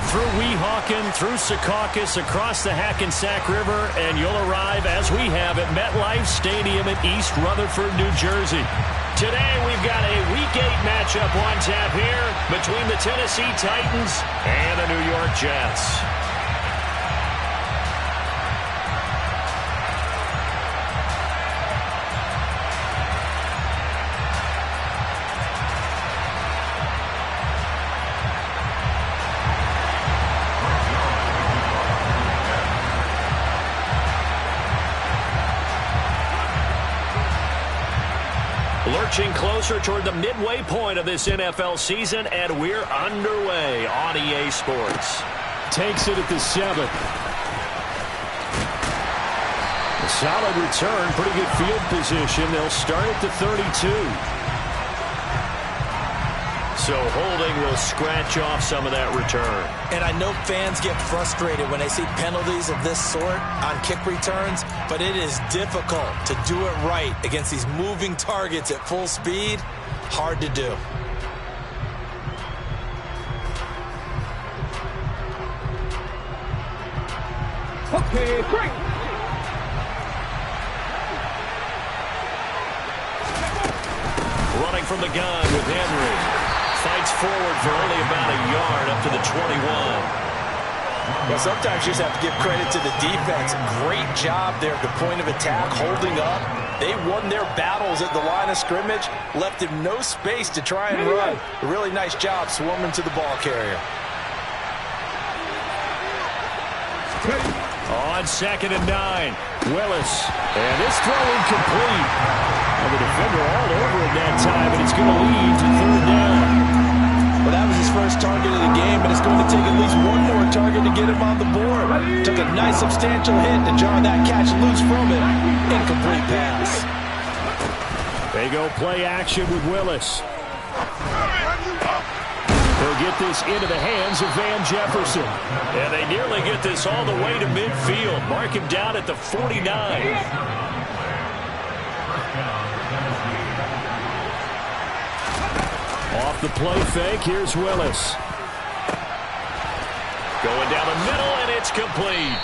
through Weehawken, through Secaucus, across the Hackensack River, and you'll arrive, as we have, at MetLife Stadium in East Rutherford, New Jersey. Today, we've got a Week 8 matchup on tap here between the Tennessee Titans and the New York Jets. Lurching closer toward the midway point of this NFL season, and we're underway on EA Sports. Takes it at the 7. A solid return, pretty good field position. They'll start at the 32. So holding will scratch off some of that return. And I know fans get frustrated when they see penalties of this sort on kick returns, but it is difficult to do it right against these moving targets at full speed. Hard to do. Okay, great. Running from the gun with Henry. Fights forward for only about a yard up to the 21. Well, sometimes you just have to give credit to the defense. Great job there at the point of attack, holding up. They won their battles at the line of scrimmage, left him no space to try and run. A really nice job swarming to the ball carrier. On 2nd and 9, Willis. And this throw incomplete. And the defender all over it that time, and it's going to lead to 3rd down. Well, that was his first target of the game, and it's going to take at least one more target to get him on the board. Took a nice substantial hit to jar that catch loose from it. Incomplete pass. They go play action with Willis. They'll get this into the hands of Van Jefferson. And they nearly get this all the way to midfield. Mark him down at the 49. Off the play fake, here's Willis. Going down the middle, and it's complete.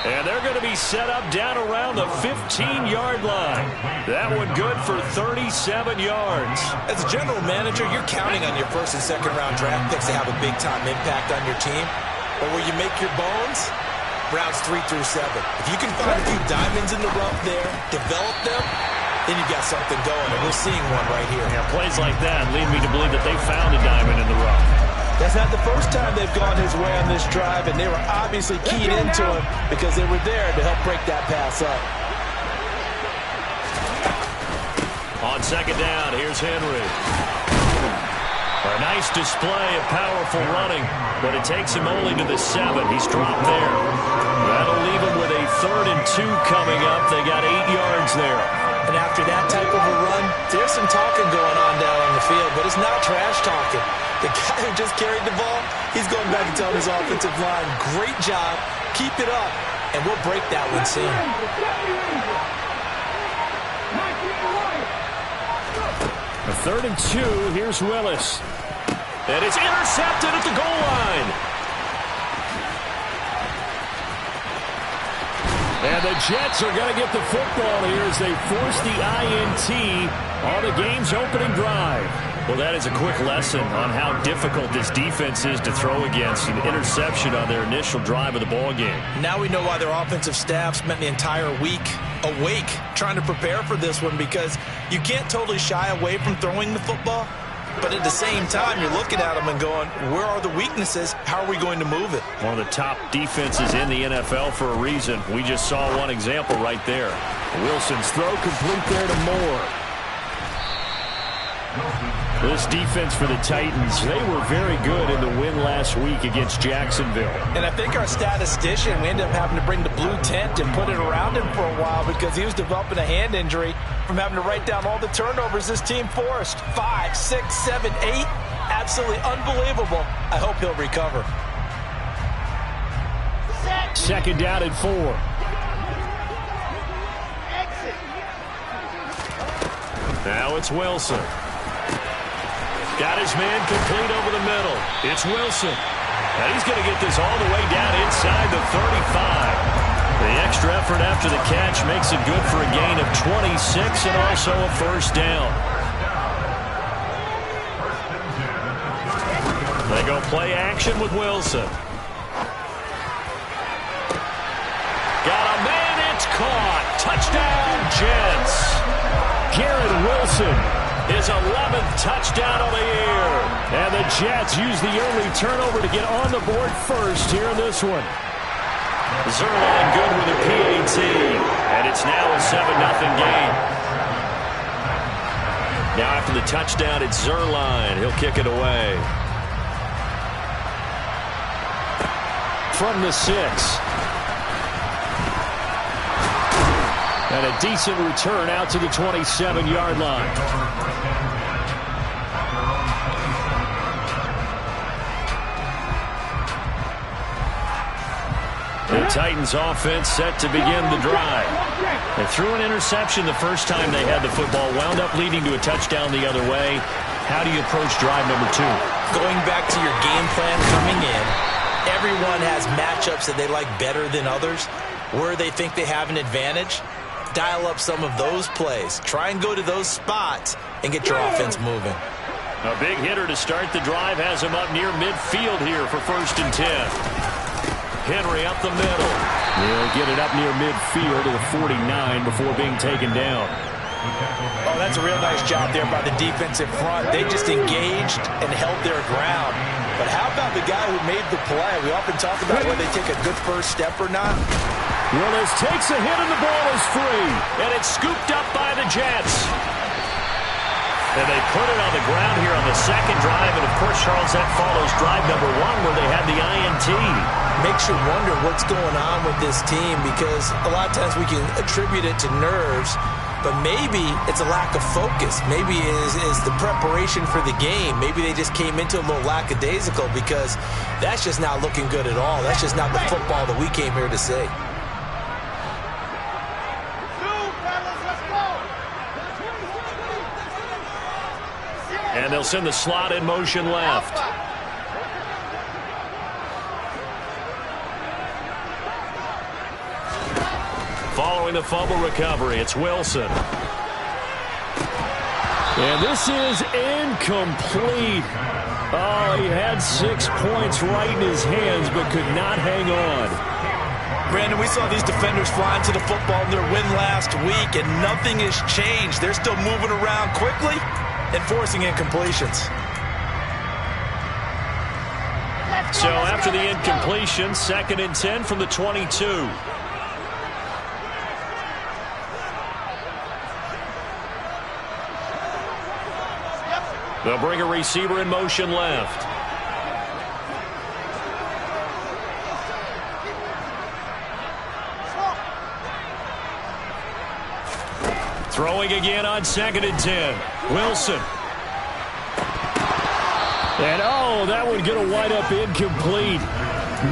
And they're going to be set up down around the 15-yard line. That one good for 37 yards. As a general manager, you're counting on your first and second round draft picks to have a big-time impact on your team. But where you make your bones, rounds 3 through 7. If you can find a few diamonds in the rough there, develop them, then you got something going, and we're seeing one right here. Yeah, plays like that lead me to believe that they found a diamond in the rough. That's not the first time they've gone his way on this drive, and they were obviously keyed into him because they were there to help break that pass up. On 2nd down, here's Henry. A nice display of powerful running, but it takes him only to the 7. He's dropped there. That'll leave him with a 3rd and 2 coming up. They got 8 yards there. And after that type of a run, there's some talking going on down on the field, but it's not trash talking. The guy who just carried the ball, he's going back and telling his offensive line, great job, keep it up, and we'll break that one soon. A 3rd and 2, here's Willis. And it's intercepted at the goal line. And the Jets are going to get the football here as they force the INT on the game's opening drive. Well, that is a quick lesson on how difficult this defense is to throw against. An interception on their initial drive of the ball game. Now we know why their offensive staff spent the entire week awake trying to prepare for this one, because you can't totally shy away from throwing the football. But at the same time, you're looking at them and going, where are the weaknesses? How are we going to move it? One of the top defenses in the NFL for a reason. We just saw one example right there. Wilson's throw complete there to Moore. This defense for the Titans, they were very good in the win last week against Jacksonville. And I think our statistician, we ended up having to bring the blue tent and put it around him for a while because he was developing a hand injury from having to write down all the turnovers this team forced. 5, 6, 7, 8. Absolutely unbelievable. I hope he'll recover. 2nd down and 4. Now it's Wilson. Got his man complete over the middle. It's Wilson. And he's going to get this all the way down inside the 35. The extra effort after the catch makes it good for a gain of 26 and also a first down. They go play action with Wilson. Got a man, it's caught. Touchdown, Jets. Garrett Wilson, his 11th touchdown of the year. And the Jets use the early turnover to get on the board first here in this one. Zerline good with a PAT. And it's now a 7-0 game. Now after the touchdown, it's Zerline. He'll kick it away. From the 6. And a decent return out to the 27-yard line. The Titans offense set to begin the drive. They threw an interception the first time they had the football, wound up leading to a touchdown the other way. How do you approach drive number 2? Going back to your game plan coming in, everyone has matchups that they like better than others. Where they think they have an advantage, dial up some of those plays. Try and go to those spots and get your offense moving. A big hitter to start the drive has him up near midfield here for 1st and 10. Henry up the middle. He'll get it up near midfield to the 49 before being taken down. Oh, that's a real nice job there by the defensive front. They just engaged and held their ground. But how about the guy who made the play? We often talk about whether they take a good first step or not. Willis takes a hit and the ball is free. And it's scooped up by the Jets. And they put it on the ground here on the second drive. And, of course, Charles, that follows drive number 1 where they had the INT. Makes you wonder what's going on with this team because a lot of times we can attribute it to nerves, but maybe it's a lack of focus. Maybe it is the preparation for the game. Maybe they just came into a little lackadaisical because that's just not looking good at all. That's just not the football that we came here to see. And they'll send the slot in motion left. Following the fumble recovery, it's Wilson. And this is incomplete. Oh, he had 6 points right in his hands, but could not hang on. Brandon, we saw these defenders flying to the football in their win last week, and nothing has changed. They're still moving around quickly and forcing incompletions. So after the incompletion, 2nd and 10 from the 22. They'll bring a receiver in motion left. Throwing again on 2nd and 10. Wilson. And, oh, that one going to wind up incomplete.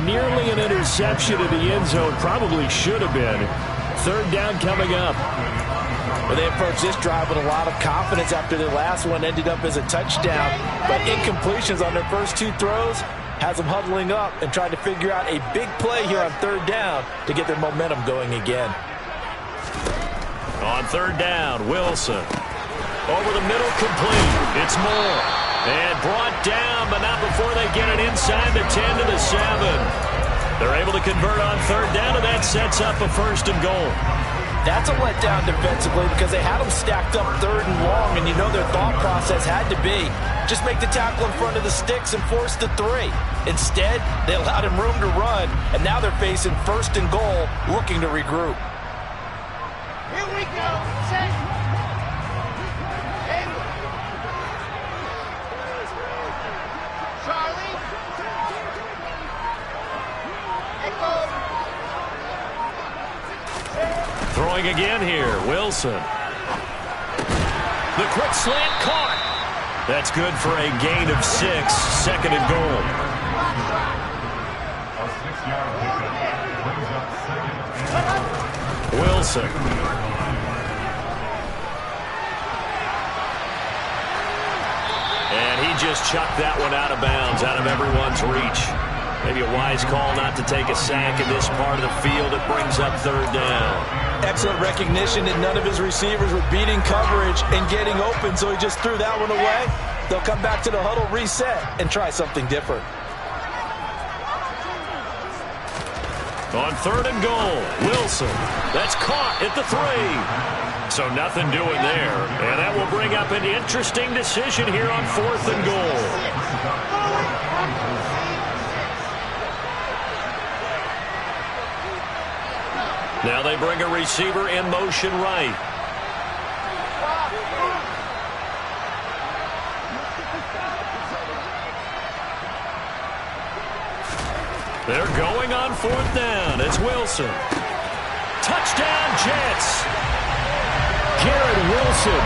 Nearly an interception in the end zone. Probably should have been. 3rd down coming up. Well, they approached this drive with a lot of confidence after their last one ended up as a touchdown. But incompletions on their first 2 throws has them huddling up and trying to figure out a big play here on 3rd down to get their momentum going again. On 3rd down, Wilson. Over the middle, complete. It's Moore. And brought down, but not before they get it inside the 10 to the 7. They're able to convert on 3rd down, and that sets up a 1st and goal. That's a letdown defensively because they had them stacked up 3rd and long, and you know their thought process had to be just make the tackle in front of the sticks and force the 3. Instead, they allowed him room to run, and now they're facing 1st and goal, looking to regroup. Here we go. Set. Charlie. Echo. Throwing again here, Wilson. The quick slant caught. That's good for a gain of 6, 2nd and goal. Wilson. And he just chucked that one out of bounds, out of everyone's reach. Maybe a wise call not to take a sack in this part of the field. It brings up third down. Excellent recognition that none of his receivers were beating coverage and getting open, so he just threw that one away. They'll come back to the huddle, reset, and try something different. On third and goal, Wilson. That's caught at the 3. So nothing doing there. And that will bring up an interesting decision here on fourth and goal. Now they bring a receiver in motion right. They're going on fourth down. It's Wilson. Touchdown, Jets. Garrett Wilson,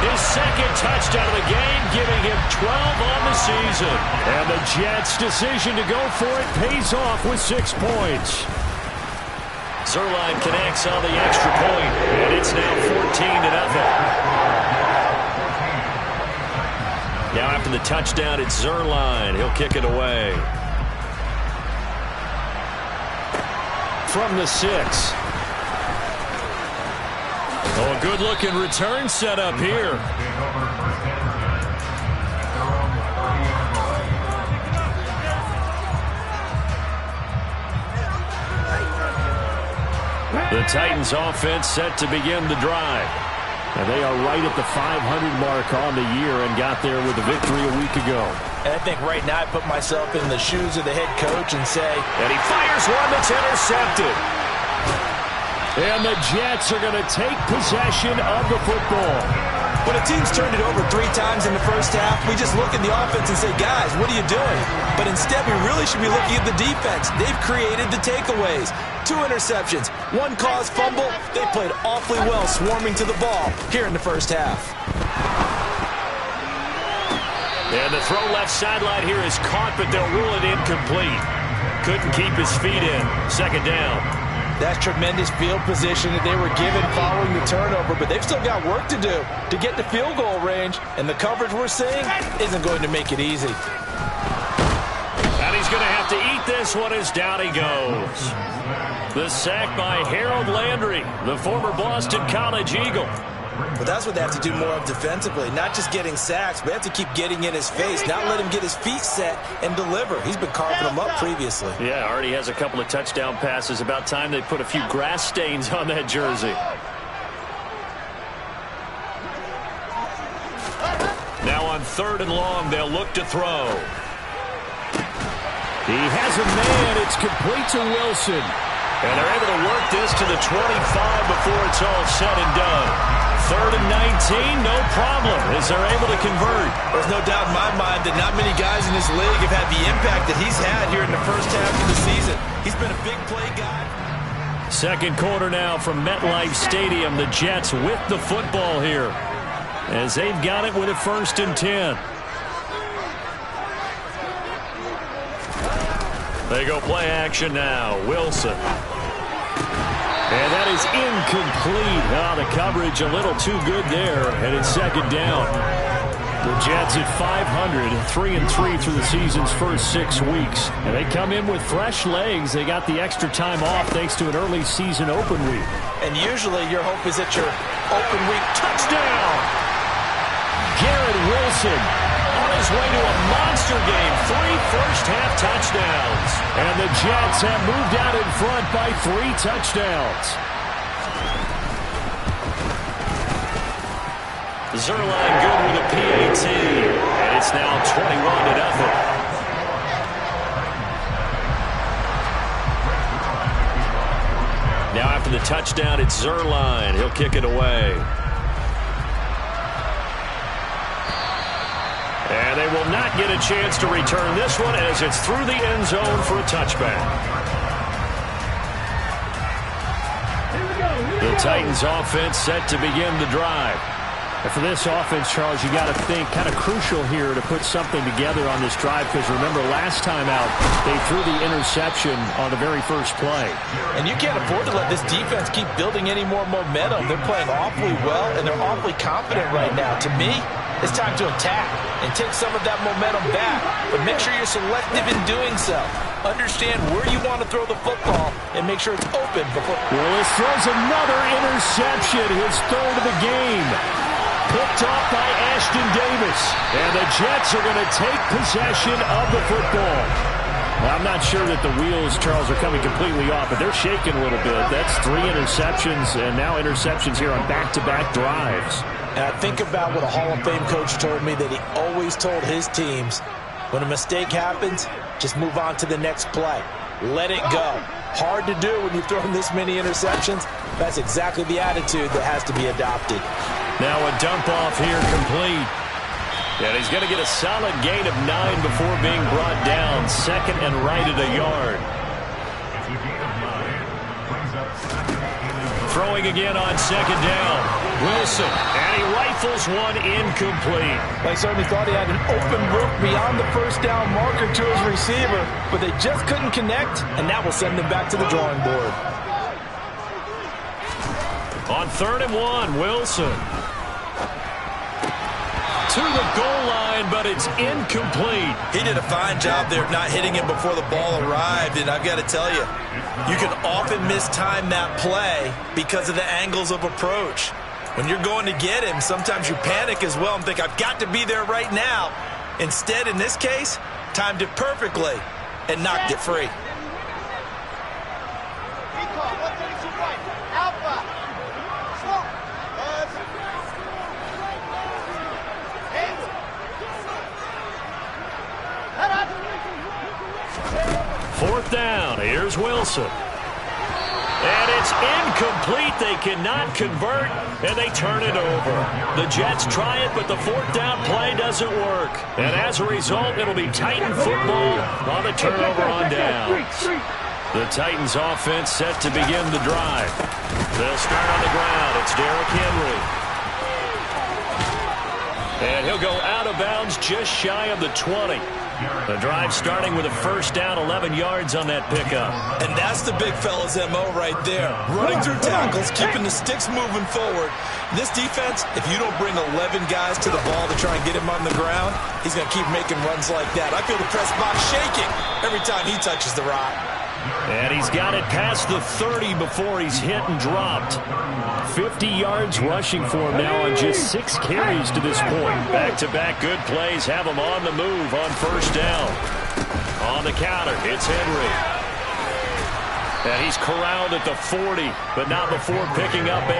his second touchdown of the game, giving him 12 on the season. And the Jets' decision to go for it pays off with 6 points. Zerline connects on the extra point, and it's now 14-0. Now after the touchdown, it's Zerline. He'll kick it away. From the 6. Oh, a good-looking return set up here. The Titans offense set to begin the drive. And they are right at the 500 mark on the year and got there with a victory a week ago. And I think right now I put myself in the shoes of the head coach and say, and he fires one that's intercepted. And the Jets are going to take possession of the football. When a team's turned it over 3 times in the first half, we just look at the offense and say, guys, what are you doing? But instead, we really should be looking at the defense. They've created the takeaways. 2 interceptions, 1 caused fumble. They played awfully well swarming to the ball here in the first half. And the throw left sideline here is caught, but they'll rule it incomplete. Couldn't keep his feet in. Second down. That's tremendous field position that they were given following the turnover, but they've still got work to do to get to field goal range, and the coverage we're seeing isn't going to make it easy. And he's going to have to eat this one as down he goes. The sack by Harold Landry, the former Boston College Eagle. But that's what they have to do more of defensively, not just getting sacks, but they have to keep getting in his face, not let him get his feet set and deliver. He's been carving them up previously. Yeah, already has a couple of touchdown passes. About time they put a few grass stains on that jersey. Now on third and long, they'll look to throw. He has a man. It's complete to Wilson. And they're able to work this to the 25 before it's all said and done. Third and 19, no problem, as they're able to convert. There's no doubt in my mind that not many guys in this league have had the impact that he's had here in the first half of the season. He's been a big play guy. Second quarter now from MetLife Stadium. The Jets with the football here, as they've got it with a 1st and 10. They go play action now. Wilson. And that is incomplete. Oh, the coverage a little too good there, and it's second down. The Jets at 500, 3-3 through the season's first 6 weeks. And they come in with fresh legs. They got the extra time off thanks to an early season open week. And usually your hope is that your open week touchdown. Garrett Wilson on his way to a monster game. 3 first-half touchdowns. And the Jets have moved out in front by 3 touchdowns. Zerline good with a PAT. And it's now 21-0. Now after the touchdown, it's Zerline. He'll kick it away. And they will not get a chance to return this one as it's through the end zone for a touchback. The Titans offense set to begin the drive. And for this offense, Charles, you got to think kind of crucial here to put something together on this drive, because remember last time out they threw the interception on the very first play. And you can't afford to let this defense keep building any more momentum. They're playing awfully well and they're awfully confident right now. To me, it's time to attack and take some of that momentum back. But make sure you're selective in doing so. Understand where you want to throw the football and make sure it's open before. Willis throws another interception, his third of the game. Picked off by Ashton Davis. And the Jets are going to take possession of the football. Well, I'm not sure that the wheels, Charles, are coming completely off, but they're shaking a little bit. That's 3 interceptions, and now interceptions here on back-to-back drives. And I think about what a Hall of Fame coach told me that he always told his teams, when a mistake happens, just move on to the next play. Let it go. Hard to do when you've thrown this many interceptions. That's exactly the attitude that has to be adopted. Now a dump off here complete. And he's going to get a solid gain of 9 before being brought down. Second and right at a yard. Throwing again on second down. Wilson, and he rifles one incomplete. They certainly thought he had an open look beyond the first down marker to his receiver, but they just couldn't connect, and that will send them back to the drawing board. On 3rd and 1, Wilson. To the goal line, but it's incomplete. He did a fine job there of not hitting him before the ball arrived, and I've got to tell you, you can often mistime that play because of the angles of approach. When you're going to get him, sometimes you panic as well and think, I've got to be there right now. Instead, in this case, timed it perfectly and knocked it free. Fourth down, here's Wilson. And it's incomplete. They cannot convert, and they turn it over. The Jets try it, but the 4th down play doesn't work. And as a result, it'll be Titan football on the turnover on downs. The Titans offense set to begin the drive. They'll start on the ground. It's Derrick Henry. And he'll go out of bounds just shy of the 20. The drive starting with a first down, 11 yards on that pickup. And that's the big fella's MO right there. Running through tackles, keeping the sticks moving forward. This defense, if you don't bring 11 guys to the ball to try and get him on the ground, he's going to keep making runs like that. I feel the press box shaking every time he touches the rock. And he's got it past the 30 before he's hit and dropped. 50 yards rushing for him now on just 6 carries to this point. Back-to-back good plays have him on the move on first down. On the counter, it's Henry. And he's corralled at the 40, but not before picking up 8.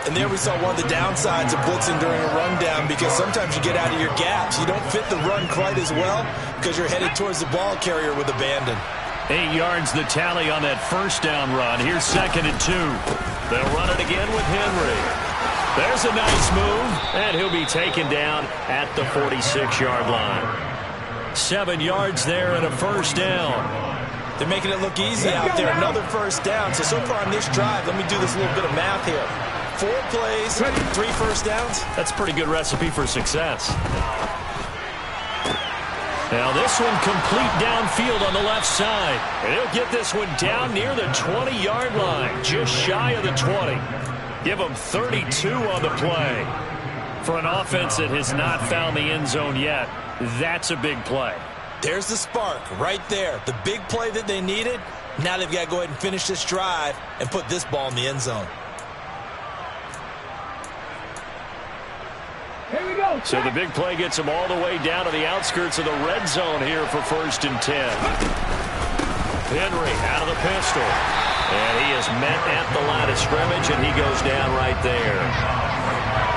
And there we saw one of the downsides of blitzing during a rundown, because sometimes you get out of your gaps. You don't fit the run quite as well because you're headed towards the ball carrier with abandon. 8 yards the tally on that first down run. Here's 2nd and 2. They'll run it again with Henry. There's a nice move, and he'll be taken down at the 46-yard line. 7 yards there and a first down. They're making it look easy out there. Another first down. So far on this drive, let me do this little bit of math here. 4 plays, 3 first downs. That's a pretty good recipe for success. Now this one complete downfield on the left side. And he'll get this one down near the 20-yard line, just shy of the 20. Give him 32 on the play. For an offense that has not found the end zone yet, that's a big play. There's the spark right there. The big play that they needed. Now they've got to go ahead and finish this drive and put this ball in the end zone. Here we go. So the big play gets him all the way down to the outskirts of the red zone here for 1st and 10. Henry out of the pistol. And he is met at the line of scrimmage, and he goes down right there.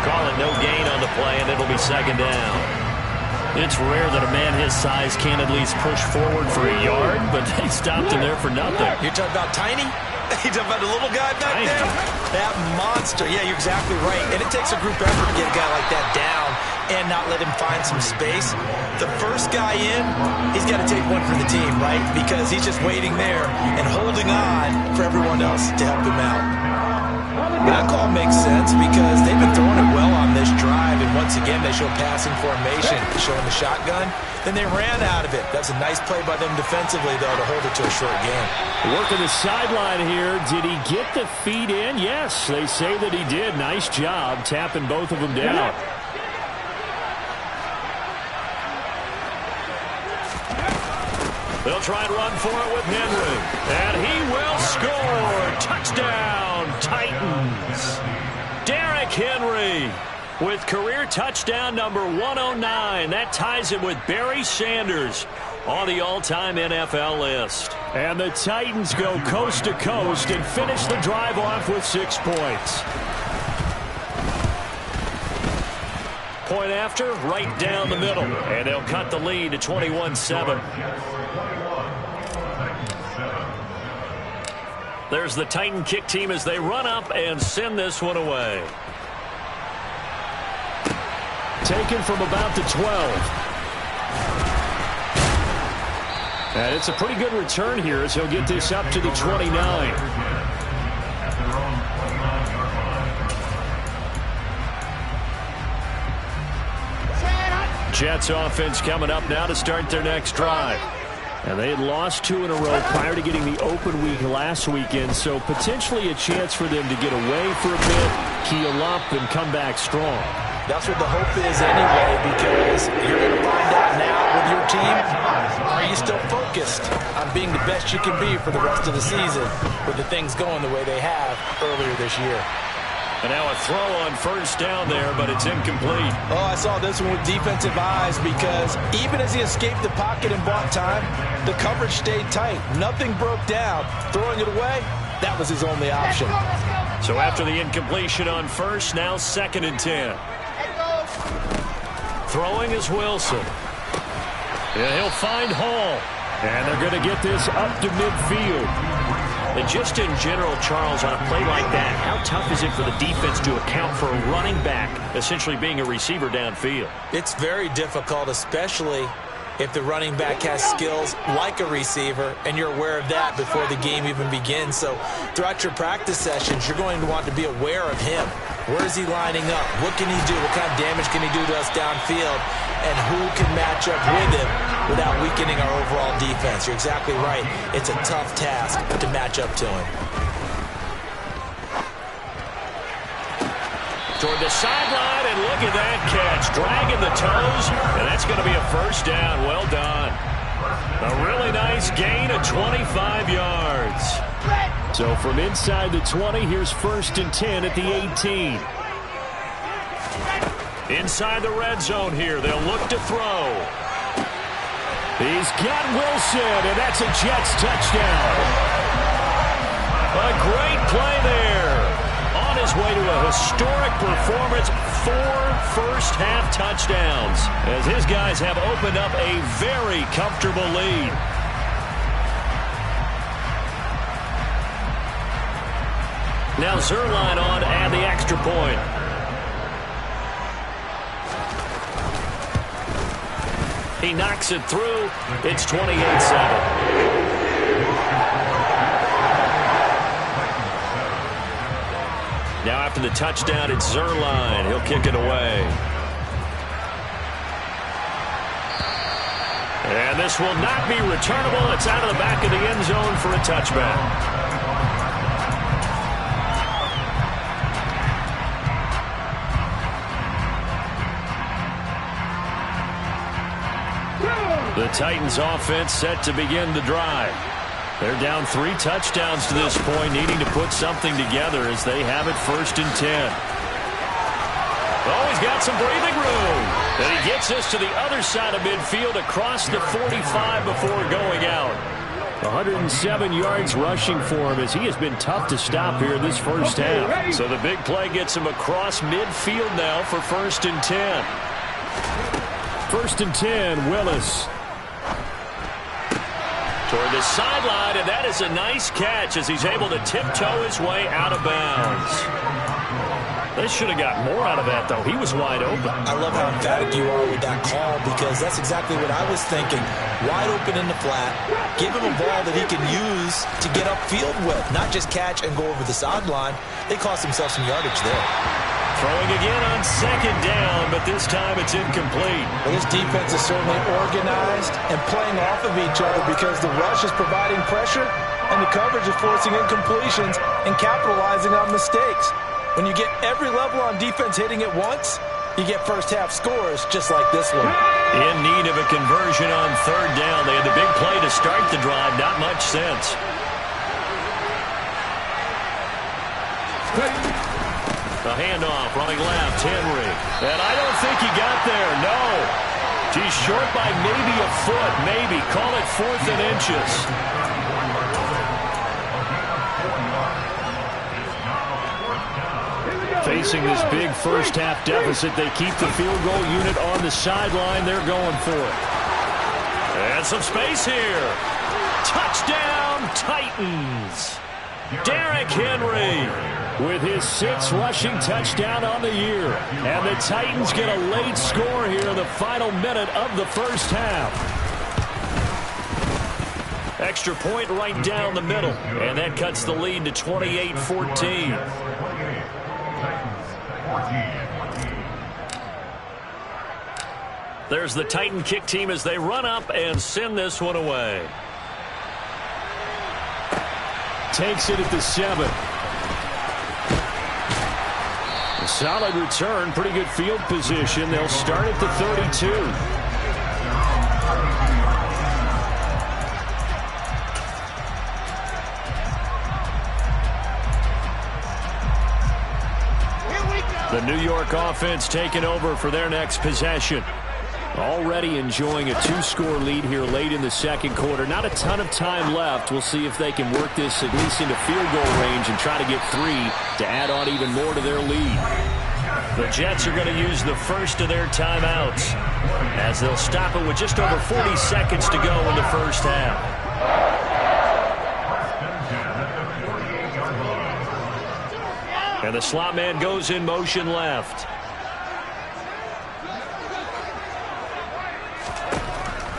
Call it no gain on the play, and it'll be 2nd down. It's rare that a man his size can't at least push forward for a yard, but they stopped him there for nothing. You're talking about tiny? You're talking about the little guy back there? That monster. Yeah, you're exactly right. And it takes a group effort to get a guy like that down and not let him find some space. The first guy in, he's got to take one for the team, right? Because he's just waiting there and holding on for everyone else to help him out. That call makes sense because they've been throwing it well on this drive, and once again they show passing formation, showing the shotgun. Then they ran out of it. That's a nice play by them defensively, though, to hold it to a short game. Working the sideline here. Did he get the feet in? Yes, they say that he did. Nice job tapping both of them down. They'll try and run for it with Henry. And he will score. Touchdown, Titans. Derrick Henry with career touchdown number 109. That ties him with Barry Sanders on the all-time NFL list. And the Titans go coast to coast and finish the drive off with 6 points. Point after, right down the middle. And they'll cut the lead to 21-7. There's the Titan kick team as they run up and send this one away. Taken from about the 12. And it's a pretty good return here as he'll get this up to the 29. Jets offense coming up now to start their next drive. And they had lost 2 in a row prior to getting the open week last weekend, so potentially a chance for them to get away for a bit, heal up, and come back strong. That's what the hope is anyway, because you're going to find out now with your team, are you still focused on being the best you can be for the rest of the season with the things going the way they have earlier this year. And now a throw on first down there, but it's incomplete. Oh, I saw this one with defensive eyes because even as he escaped the pocket and bought time, the coverage stayed tight. Nothing broke down. Throwing it away, that was his only option. So after the incompletion on first, now 2nd and 10. Throwing is Wilson. And he'll find Hall. And they're going to get this up to midfield. And just in general, Charles, on a play like that, how tough is it for the defense to account for a running back essentially being a receiver downfield? It's very difficult, especially if the running back has skills like a receiver, and you're aware of that before the game even begins. So throughout your practice sessions, you're going to want to be aware of him. Where is he lining up? What can he do? What kind of damage can he do to us downfield? And who can match up with him without weakening our overall defense? You're exactly right. It's a tough task to match up to him. Toward the sideline, and look at that catch. Dragging the toes, and that's going to be a first down. Well done. A really nice gain of 25 yards. So from inside the 20, here's 1st and 10 at the 18. Inside the red zone here, they'll look to throw. He's got Wilson, and that's a Jets touchdown. A great play there. On his way to a historic performance, 4 first-half touchdowns, as his guys have opened up a very comfortable lead. Now Zerline on and the extra point. He knocks it through. It's 28-7. Now after the touchdown, it's Zerline. He'll kick it away. And this will not be returnable. It's out of the back of the end zone for a touchback. The Titans offense set to begin the drive. They're down 3 touchdowns to this point, needing to put something together as they have it 1st and 10. Oh, he's got some breathing room. And he gets this to the other side of midfield across the 45 before going out. 107 yards rushing for him as he has been tough to stop here this first half. So the big play gets him across midfield now for 1st and 10. 1st and 10, Willis. Toward the sideline, and that is a nice catch as he's able to tiptoe his way out of bounds. They should have got more out of that, though. He was wide open. I love how emphatic you are with that call because that's exactly what I was thinking. Wide open in the flat. Give him a ball that he can use to get upfield with, not just catch and go over the sideline. They cost themselves some yardage there. Throwing again on 2nd down, but this time it's incomplete. Well, this defense is certainly organized and playing off of each other because the rush is providing pressure and the coverage is forcing incompletions and capitalizing on mistakes. When you get every level on defense hitting at once, you get first-half scores just like this one. In need of a conversion on third down. They had the big play to start the drive. Not much sense. The handoff, running left, Henry. And I don't think he got there, no. He's short by maybe a foot, maybe. Call it 4th and inches. Facing this big first-half deficit, they keep the field goal unit on the sideline. They're going for it. And some space here. Touchdown, Titans. Derrick Henry with his 6th rushing touchdown on the year. And the Titans get a late score here in the final minute of the first half. Extra point right down the middle. And that cuts the lead to 28-14. There's the Titan kick team as they run up and send this one away. Takes it at the 7. A solid return, pretty good field position. They'll start at the 32. The New York offense taking over for their next possession. Already enjoying a 2-score lead here late in the second quarter. Not a ton of time left. We'll see if they can work this at least into field goal range and try to get 3 to add on even more to their lead. The Jets are going to use the first of their timeouts as they'll stop it with just over 40 seconds to go in the first half. And the slot man goes in motion left.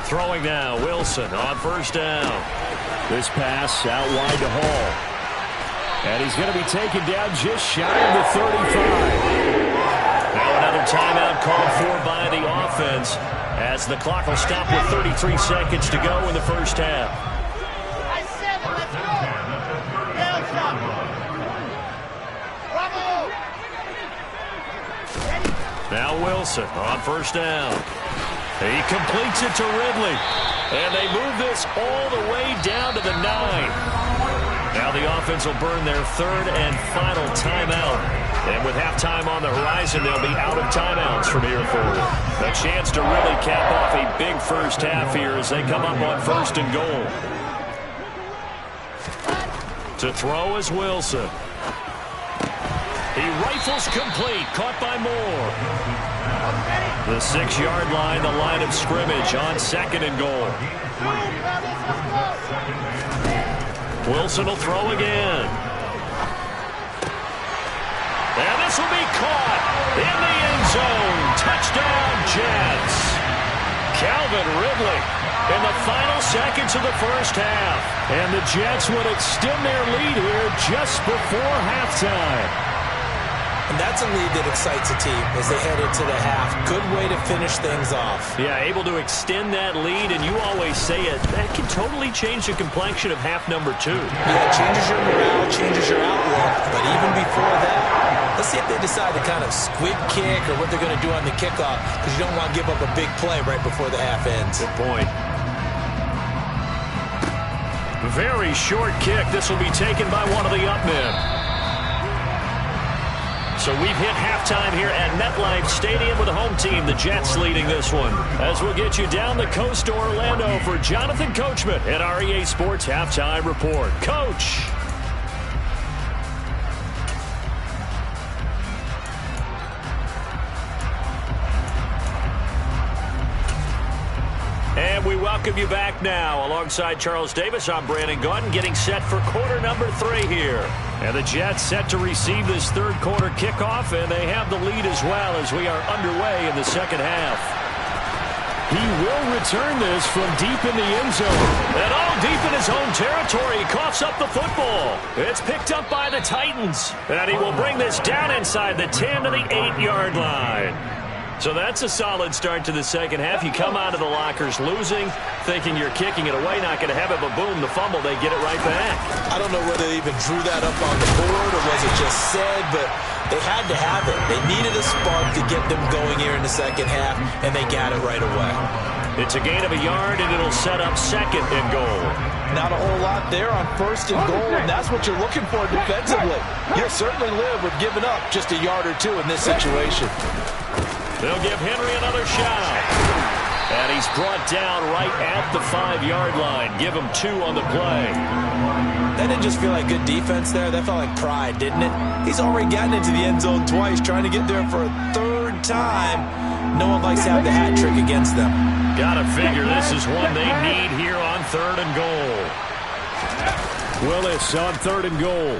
Throwing now, Wilson on first down. This pass out wide to Hall. And he's going to be taken down just shy of the 35. Now another timeout called for by the offense as the clock will stop with 33 seconds to go in the first half. Now Wilson on first down. He completes it to Ridley. And they move this all the way down to the 9. Now the offense will burn their 3rd and final timeout. And with halftime on the horizon, they'll be out of timeouts from here forward. A chance to really cap off a big first half here as they come up on 1st and goal. To throw is Wilson. He rifles complete, caught by Moore. The 6-yard line, the line of scrimmage on 2nd and goal. Wilson will throw again. And this will be caught in the end zone. Touchdown, Jets. Calvin Ridley in the final seconds of the first half. And the Jets would extend their lead here just before halftime. And that's a lead that excites a team as they head into the half. Good way to finish things off. Yeah, able to extend that lead, and you always say it, that can totally change the complexion of half number 2. Yeah, it changes your morale, changes your outlook. But even before that, let's see if they decide to kind of squib kick or what they're going to do on the kickoff, because you don't want to give up a big play right before the half ends. Good point. Very short kick. This will be taken by one of the up men. So we've hit halftime here at MetLife Stadium with the home team, the Jets, leading this one. As we'll get you down the coast to Orlando for Jonathan Coachman at REA Sports Halftime Report. Coach. And we welcome you back now. Alongside Charles Davis, I'm Brandon Gaudin, getting set for quarter number 3 here. And the Jets set to receive this 3rd quarter kickoff, and they have the lead as well as we are underway in the second half. He will return this from deep in the end zone. And all deep in his own territory, he coughs up the football. It's picked up by the Titans. And he will bring this down inside the 10 to the 8-yard line. So that's a solid start to the second half. You come out of the lockers losing, thinking you're kicking it away, not going to have it, but boom, the fumble, they get it right back. I don't know whether they even drew that up on the board or was it just said, but They had to have it. They needed a spark to get them going here in the second half, and they got it right away. It's a gain of a yard, and it'll set up second and goal. Not a whole lot there on first and goal, and that's what you're looking for defensively. You'll certainly live with giving up just a yard or two in this situation. They'll give Henry another shot. And he's brought down right at the 5-yard line. Give him 2 on the play. That didn't just feel like good defense there. That felt like pride, didn't it? He's already gotten into the end zone twice, trying to get there for a third time. No one likes to have the hat trick against them. Gotta figure this is one they need here on 3rd and goal. Willis on 3rd and goal.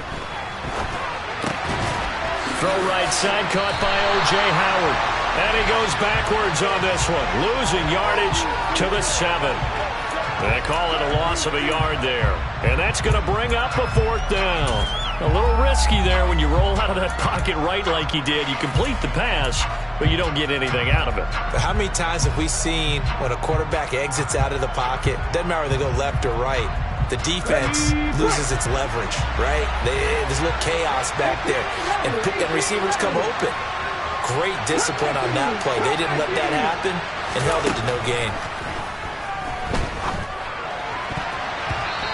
Throw right side, caught by O.J. Howard. And he goes backwards on this one, losing yardage to the 7. They call it a loss of a yard there. And that's going to bring up a 4th down. A little risky there when you roll out of that pocket right like he did. You complete the pass, but you don't get anything out of it. But how many times have we seen when a quarterback exits out of the pocket, doesn't matter whether they go left or right, the defense loses its leverage, right? There's a little chaos back there, and receivers come open. Great discipline on that play. They didn't let that happen and held it to no gain.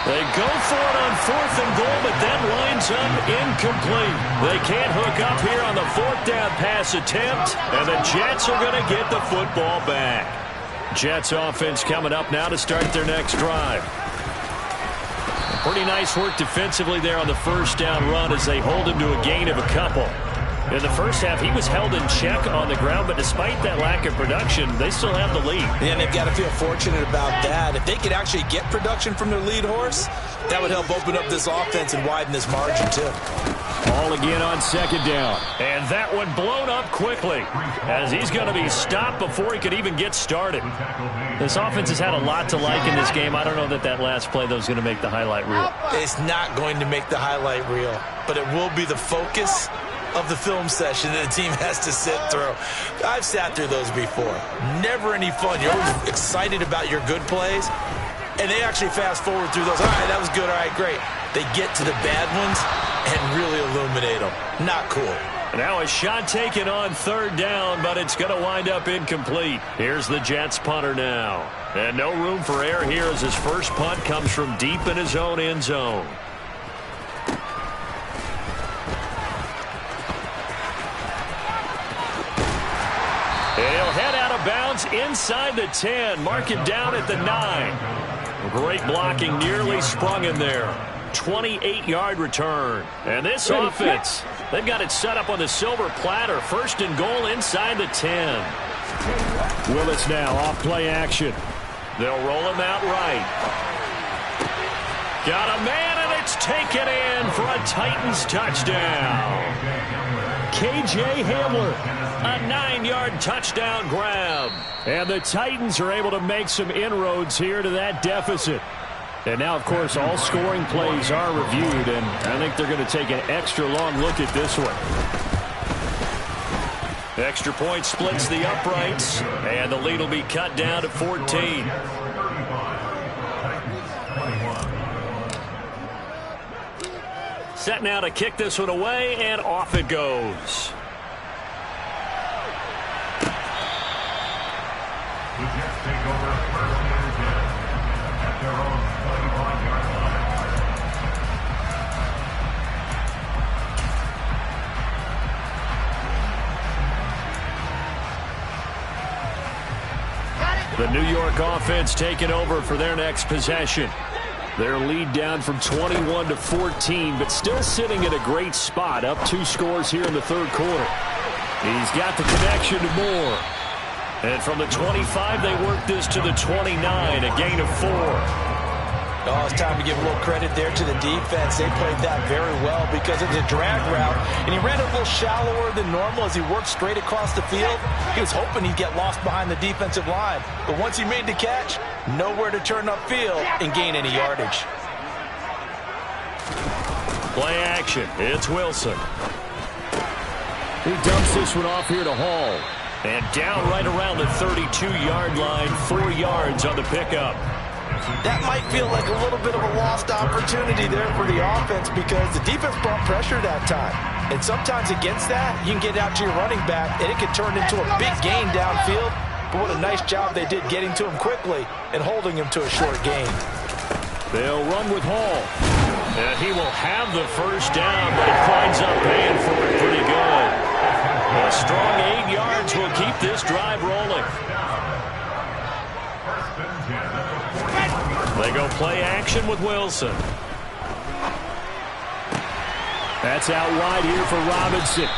They go for it on 4th and goal, but that winds up incomplete. They can't hook up here on the 4th down pass attempt, and the Jets are going to get the football back. Jets offense coming up now to start their next drive. Pretty nice work defensively there on the 1st down run as they hold him to a gain of a couple. In the first half, he was held in check on the ground, but despite that lack of production, they still have the lead. Yeah, and they've got to feel fortunate about that. If they could actually get production from their lead horse, that would help open up this offense and widen this margin, too. Ball again on 2nd down. And that one blown up quickly as he's going to be stopped before he could even get started. This offense has had a lot to like in this game. I don't know that last play, though, is going to make the highlight reel. It's not going to make the highlight reel, but it will be the focus of the film session that the team has to sit through. I've sat through those before. Never any fun. You're always excited about your good plays, and they actually fast forward through those. All right, that was good. All right, great. They get to the bad ones and really illuminate them. Not cool. Now a shot taken on 3rd down, but it's going to wind up incomplete. Here's the Jets punter now. And no room for error here as his first punt comes from deep in his own end zone. He'll head out of bounds inside the 10. Mark him down at the 9. Great blocking, nearly sprung in there. 28-yard return. And this offense, they've got it set up on the silver platter. 1st and goal inside the 10. Willis now off play action. They'll roll him out right. Got a man, and it's taken in for a Titans touchdown. K.J. Hamler. A 9-yard touchdown grab. And the Titans are able to make some inroads here to that deficit. And now, of course, all scoring plays are reviewed, and I think they're going to take an extra long look at this one. Extra point splits the uprights, and the lead will be cut down to 14. Set now to kick this one away, and off it goes. The Jets take over 1st and 10 at their own 25-yard line. The New York offense taking over for their next possession. Their lead down from 21 to 14, but still sitting at a great spot, up 2 scores here in the 3rd quarter. He's got the connection to Moore. And from the 25, they work this to the 29, a gain of 4. Oh, it's time to give a little credit there to the defense. They played that very well because it was a drag route, and he ran a little shallower than normal as he worked straight across the field. He was hoping he'd get lost behind the defensive line, but once he made the catch, nowhere to turn upfield and gain any yardage. Play action. It's Wilson. He dumps this one off here to Hall. And down right around the 32-yard line, 4 yards on the pickup. That might feel like a little bit of a lost opportunity there for the offense because the defense brought pressure that time. And sometimes against that, you can get out to your running back, and it can turn into a big gain downfield. But what a nice job they did getting to him quickly and holding him to a short gain. They'll run with Hall. And he will have the first down, but it winds up paying for it pretty good. A strong 8 yards will keep this drive rolling. They go play action with Wilson. That's out wide here for Robinson.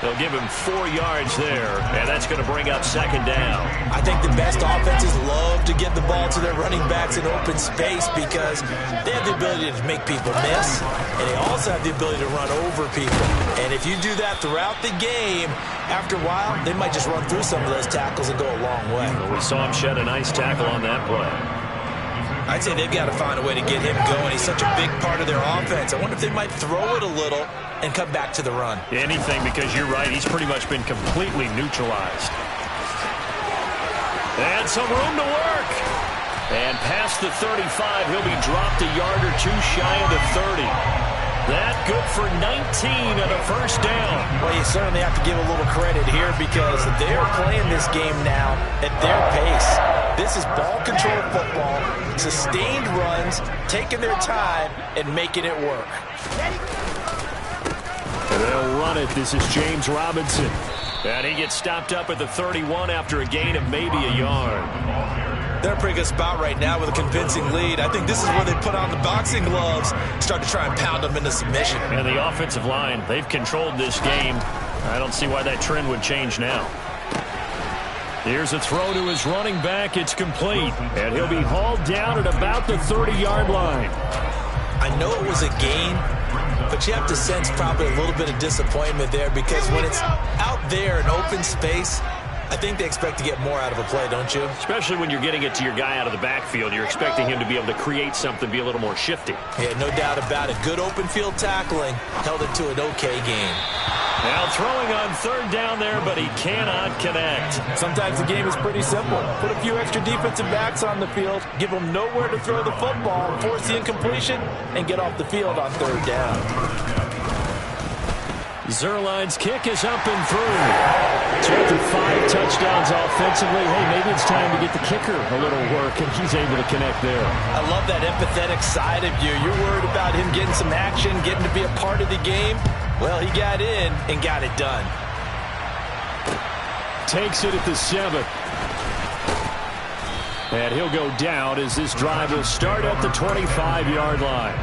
They'll give him 4 yards there, and that's going to bring up second down. I think the best offenses love to get the ball to their running backs in open space because they have the ability to make people miss, and they also have the ability to run over people. And if you do that throughout the game, after a while, they might just run through some of those tackles and go a long way. Well, we saw him shed a nice tackle on that play. I'd say they've got to find a way to get him going. He's such a big part of their offense. I wonder if they might throw it a little and come back to the run. Anything, because you're right, he's pretty much been completely neutralized. And some room to work. And past the 35, he'll be dropped a yard or two shy of the 30. That good for 19 and a first down. Well, you certainly have to give a little credit here because they're playing this game now at their pace. This is ball control football, sustained runs, taking their time, and making it work. And they'll run it. This is James Robinson. And he gets stopped up at the 31 after a gain of maybe a yard. They're in a pretty good spot right now with a convincing lead. I think this is where they put on the boxing gloves, start to try and pound them into submission. And the offensive line, they've controlled this game. I don't see why that trend would change now. Here's a throw to his running back. It's complete. And he'll be hauled down at about the 30-yard line. I know it was a gain, but you have to sense probably a little bit of disappointment there because when it's out there in open space, I think they expect to get more out of a play, don't you? Especially when you're getting it to your guy out of the backfield. You're expecting him to be able to create something, be a little more shifty. Yeah, no doubt about it. Good open field tackling held it to an okay game. Now throwing on third down there, but he cannot connect. Sometimes the game is pretty simple. Put a few extra defensive backs on the field, give them nowhere to throw the football, force the incompletion, and get off the field on third down. Zuerlein's kick is up and through. So after 5 touchdowns offensively, hey, maybe it's time to get the kicker a little work, and he's able to connect there. I love that empathetic side of you. You're worried about him getting some action, getting to be a part of the game. Well, he got in and got it done. Takes it at the 7. And he'll go down as this drive will start at the 25-yard line.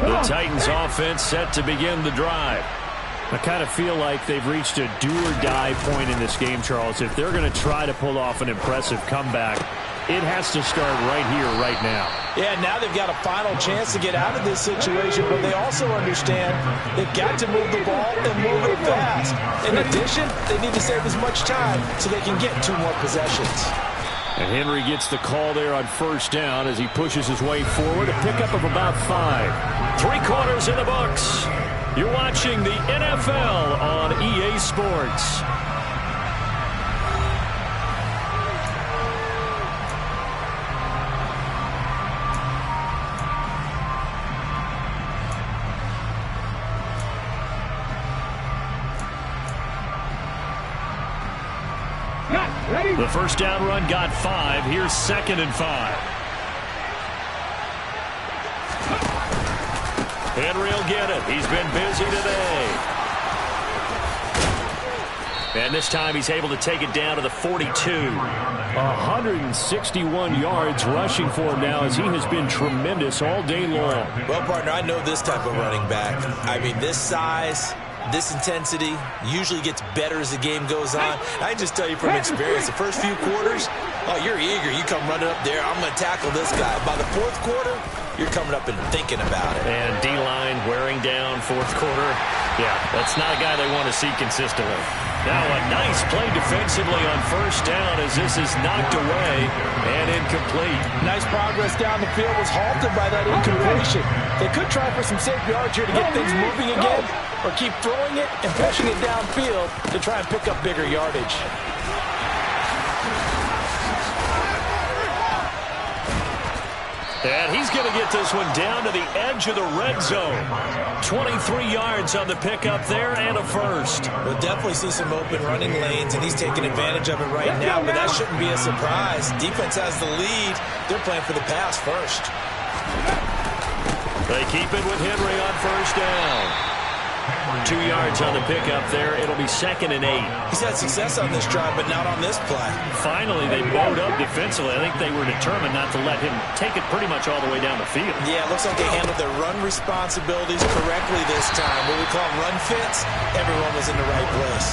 The Titans offense set to begin the drive. I kind of feel like they've reached a do-or-die point in this game, Charles. If they're going to try to pull off an impressive comeback, it has to start right here, right now. Yeah, now they've got a final chance to get out of this situation, but they also understand they've got to move the ball and move it fast. In addition, they need to save as much time so they can get 2 more possessions. And Henry gets the call there on first down as he pushes his way forward. A pickup of about 5. 3 quarters in the books. You're watching the NFL on EA Sports. The first down run got 5. Here's 2nd and 5. Henry will get it. He's been busy today. And this time he's able to take it down to the 42. 161 yards rushing for him now as he has been tremendous all day long. Well, partner, I know this type of running back. I mean, this size, this intensity usually gets better as the game goes on. I can just tell you from experience, the first few quarters, oh, you're eager. You come running up there, I'm going to tackle this guy. By the 4th quarter, you're coming up and thinking about it. And D-line wearing down 4th quarter. Yeah, that's not a guy they want to see consistently. Now a nice play defensively on first down as this is knocked away and incomplete. Nice progress down the field was halted by that incompletion. They could try for some safe yards here to get things moving again, or keep throwing it and pushing it downfield to try and pick up bigger yardage. And he's going to get this one down to the edge of the red zone. 23 yards on the pickup there and a first. We'll definitely see some open running lanes, and he's taking advantage of it right now, but that shouldn't be a surprise. Defense has the lead. They're playing for the pass first. They keep it with Henry on first down. 2 yards on the pickup there. It'll be 2nd and 8. He's had success on this drive, but not on this play. Finally, they bowed up defensively. I think they were determined not to let him take it pretty much all the way down the field. Yeah, it looks like they handled their run responsibilities correctly this time. What we call run fits, everyone was in the right place.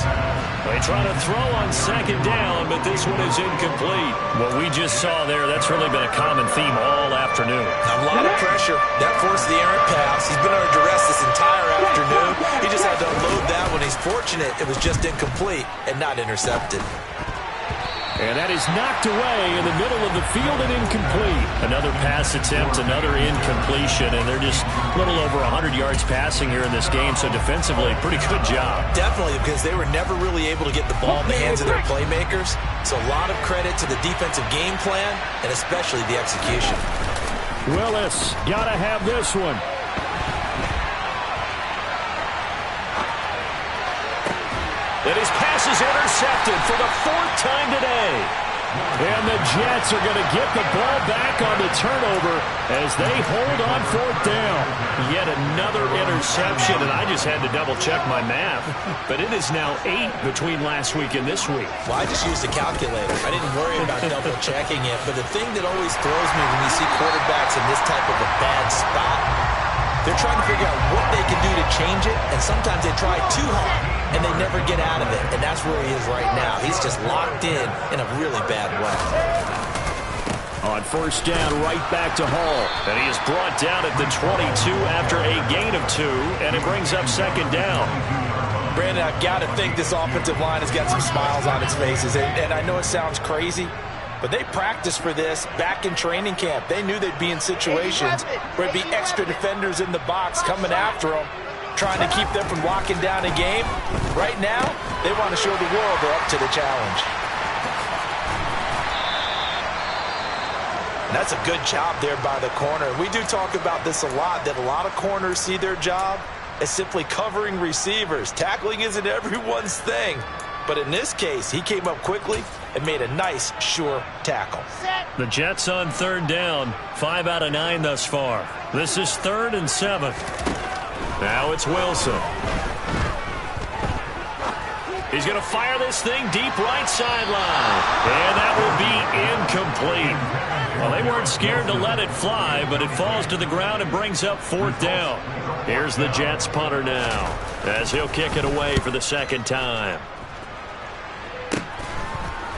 They try to throw on 2nd down, but this one is incomplete. What we just saw there, that's really been a common theme all afternoon. A lot of pressure. That forced the errant pass. He's been under duress this entire afternoon. He just had to unload that one. He's fortunate it was just incomplete and not intercepted. And that is knocked away in the middle of the field and incomplete. Another pass attempt, another incompletion, and they're just a little over 100 yards passing here in this game, so defensively, pretty good job. Definitely, because they were never really able to get the ball in the hands of their playmakers. So a lot of credit to the defensive game plan and especially the execution. Willis, gotta have this one. And his pass is intercepted for the 4th time today. And the Jets are going to get the ball back on the turnover as they hold on 4th down. Yet another interception, and I just had to double-check my math. But it is now 8 between last week and this week. Well, I just used a calculator. I didn't worry about double-checking it. But the thing that always throws me when you see quarterbacks in this type of a bad spot, they're trying to figure out what they can do to change it, and sometimes they try too hard, and they never get out of it. And that's where he is right now. He's just locked in a really bad way. On 1st down, right back to Hall. And he is brought down at the 22 after a gain of 2, and it brings up 2nd down. Brandon, I've got to think this offensive line has got some smiles on its faces. And I know it sounds crazy, but they practiced for this back in training camp. They knew they'd be in situations where it'd be extra defenders in the box coming after them, trying to keep them from locking down a game. Right now, they want to show the world they're up to the challenge. And that's a good job there by the corner. We do talk about this a lot, that a lot of corners see their job as simply covering receivers. Tackling isn't everyone's thing. But in this case, he came up quickly and made a nice, sure tackle. The Jets on 3rd down, 5 out of 9 thus far. This is 3rd and 7. Now it's Wilson. He's going to fire this thing deep right sideline. And that will be incomplete. Well, they weren't scared to let it fly, but it falls to the ground and brings up 4th down. Here's the Jets punter now, as he'll kick it away for the 2nd time.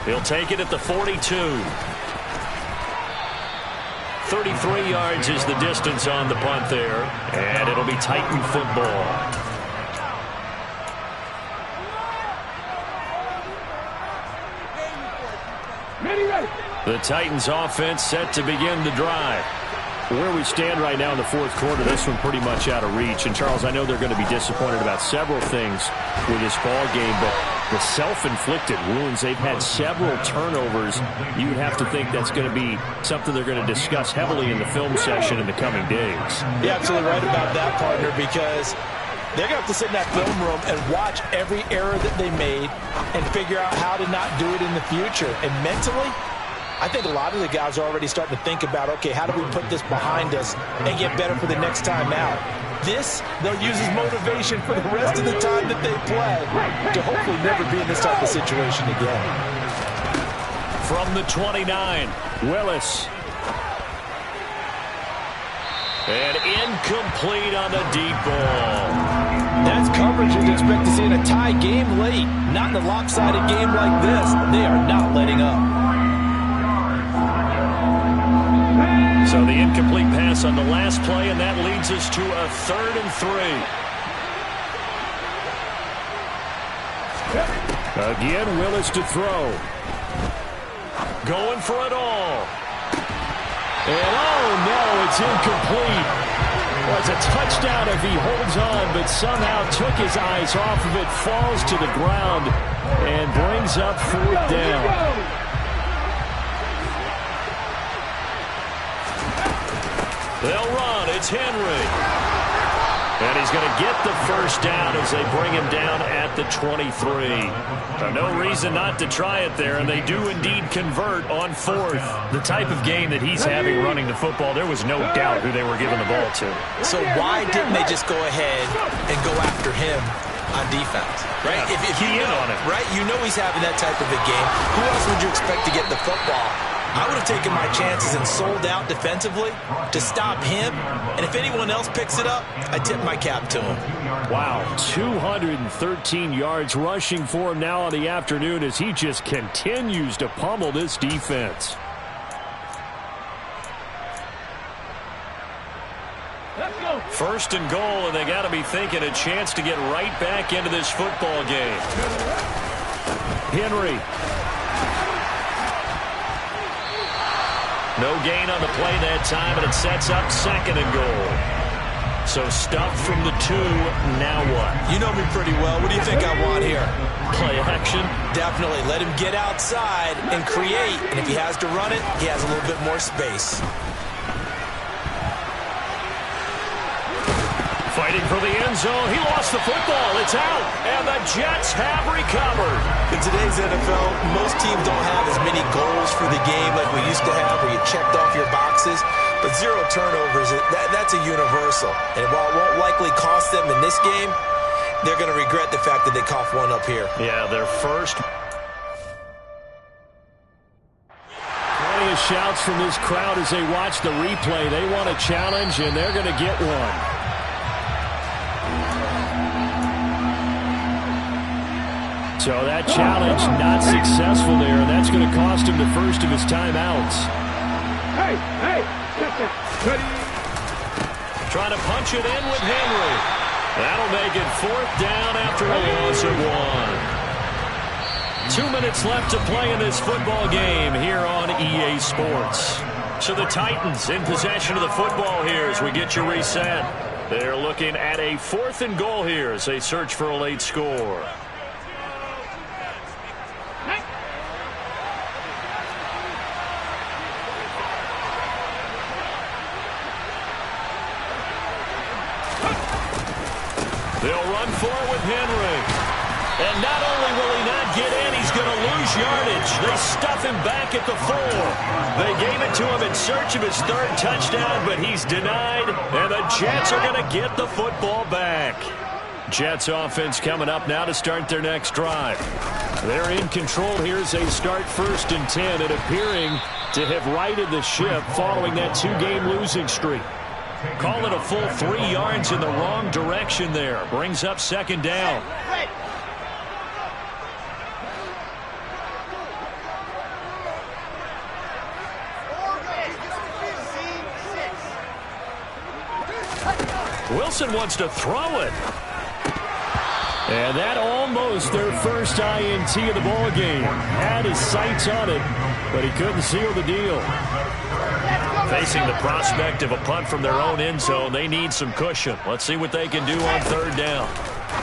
He'll take it at the 42. 33 yards is the distance on the punt there, and it'll be Titan football. The Titans offense set to begin the drive. Where we stand right now in the 4th quarter, this one pretty much out of reach. And, Charles, I know they're going to be disappointed about several things with this ball game, but the self-inflicted wounds, they've had several turnovers. You'd have to think that's going to be something they're going to discuss heavily in the film session in the coming days. You're absolutely right about that, partner, because they're going to have to sit in that film room and watch every error that they made and figure out how to not do it in the future. And mentally, I think a lot of the guys are already starting to think about, okay, how do we put this behind us and get better for the next time out? This, they'll use as motivation for the rest of the time that they play to hopefully never be in this type of situation again. From the 29, Willis. And incomplete on the deep ball. That's coverage you'd expect to see in a tie game late. Not in a lopsided game like this. They are not letting up. So the incomplete pass on the last play, and that leads us to a 3rd and 3. Again, Willis to throw. Going for it all. And oh no, it's incomplete. Well, it's a touchdown if he holds on, but somehow took his eyes off of it, falls to the ground, and brings up 4th down. They'll run. It's Henry. And he's going to get the first down as they bring him down at the 23. No reason not to try it there, and they do indeed convert on 4th. The type of game that he's having running the football, there was no doubt who they were giving the ball to. So why didn't they just go ahead and go after him on defense? Right? Yeah, if you know, on it. Right? You know he's having that type of a game. Who else would you expect to get the football? I would have taken my chances and sold out defensively to stop him. And if anyone else picks it up, I tip my cap to him. Wow, 213 yards rushing for him now on the afternoon as he just continues to pummel this defense. Let's go. 1st and goal, and they got to be thinking a chance to get right back into this football game. Henry. No gain on the play that time, and it sets up 2nd and goal. So stuffed from the 2, now what? You know me pretty well. What do you think I want here? Play action? Definitely. Let him get outside and create. And if he has to run it, he has a little bit more space. Fighting for the end zone. He lost the football. It's out. And the Jets have recovered. In today's NFL, most teams don't have as many goals for the game like we used to have where you checked off your boxes. But 0 turnovers, that's a universal. And while it won't likely cost them in this game, they're going to regret the fact that they coughed one up here. Yeah, their first. Plenty of shouts from this crowd as they watch the replay. They want a challenge, and they're going to get one. So that challenge not successful there, and that's going to cost him the first of his timeouts. Hey, ready. Trying to punch it in with Henry. That'll make it 4th down after a loss of 1. 2 minutes left to play in this football game here on EA Sports. So the Titans in possession of the football here as we get you reset. They're looking at a 4th and goal here as they search for a late score. They'll run for it with Henry. And not only will he not get in, he's going to lose yardage. They stuff him back at the 4. They gave it to him in search of his 3rd touchdown, but he's denied. And the Jets are going to get the football back. Jets offense coming up now to start their next drive. They're in control here as they start 1st and 10 and appearing to have righted the ship following that 2-game losing streak. Call it a full 3 yards in the wrong direction there. Brings up 2nd down. Wilson wants to throw it. And that almost their first INT of the ball game. Had his sights on it, but he couldn't seal the deal. Facing the prospect of a punt from their own end zone, they need some cushion. Let's see what they can do on 3rd down.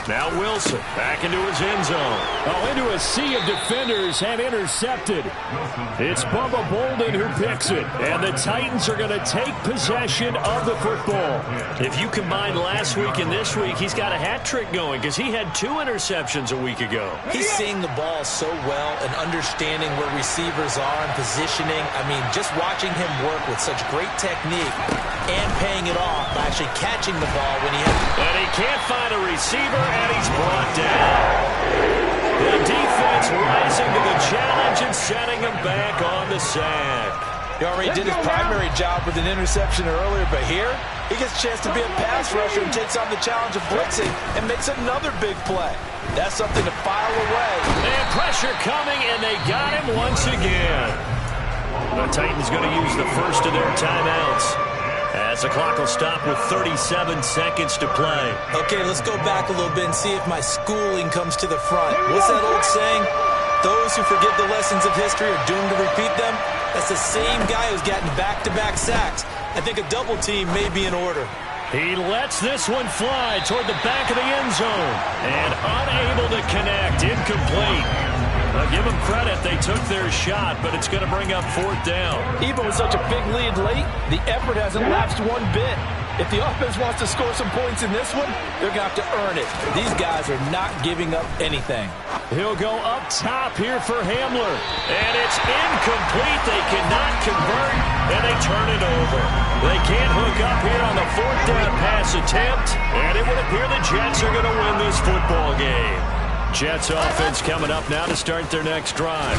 Now Wilson back into his end zone. Oh, into a sea of defenders and intercepted. It's Bubba Bolden who picks it. And the Titans are going to take possession of the football. If you combine last week and this week, he's got a hat trick going because he had 2 interceptions a week ago. He's seeing the ball so well and understanding where receivers are and positioning. I mean, just watching him work with such great technique and paying it off by actually catching the ball when he has. And he can't find a receiver, and he's brought down. The defense rising to the challenge and setting him back on the sack. He already did his primary job with an interception earlier, but here he gets a chance to be a pass rusher and takes on the challenge of blitzing and makes another big play. That's something to file away. And pressure coming, and they got him once again. The Titans going to use the first of their timeouts as the clock will stop with 37 seconds to play. Okay, let's go back a little bit and see if my schooling comes to the front. What's that old saying? Those who forget the lessons of history are doomed to repeat them. That's the same guy who's gotten back-to-back sacks. I think a double team may be in order. He lets this one fly toward the back of the end zone. And unable to connect. Incomplete. Well, give them credit. They took their shot, but it's going to bring up 4th down. Even with such a big lead late, the effort hasn't lapsed one bit. If the offense wants to score some points in this one, they're going to have to earn it. These guys are not giving up anything. He'll go up top here for Hamler. And it's incomplete. They cannot convert, and they turn it over. They can't hook up here on the 4th down pass attempt, and it would appear the Jets are going to win this football game. Jets offense coming up now to start their next drive.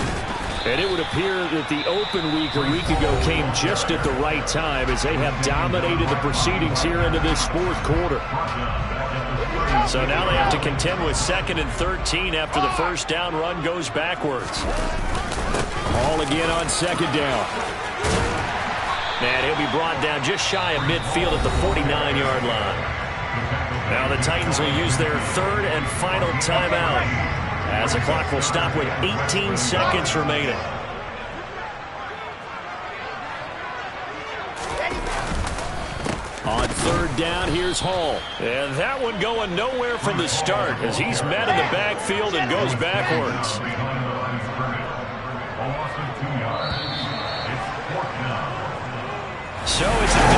And it would appear that the open week a week ago came just at the right time as they have dominated the proceedings here into this 4th quarter. So now they have to contend with 2nd and 13 after the first down run goes backwards. All again on 2nd down. And he'll be brought down just shy of midfield at the 49-yard line. Now the Titans will use their 3rd and final timeout, as the clock will stop with 18 seconds remaining. On 3rd down, here's Hall. And that one going nowhere from the start as he's met in the backfield and goes backwards. So it's a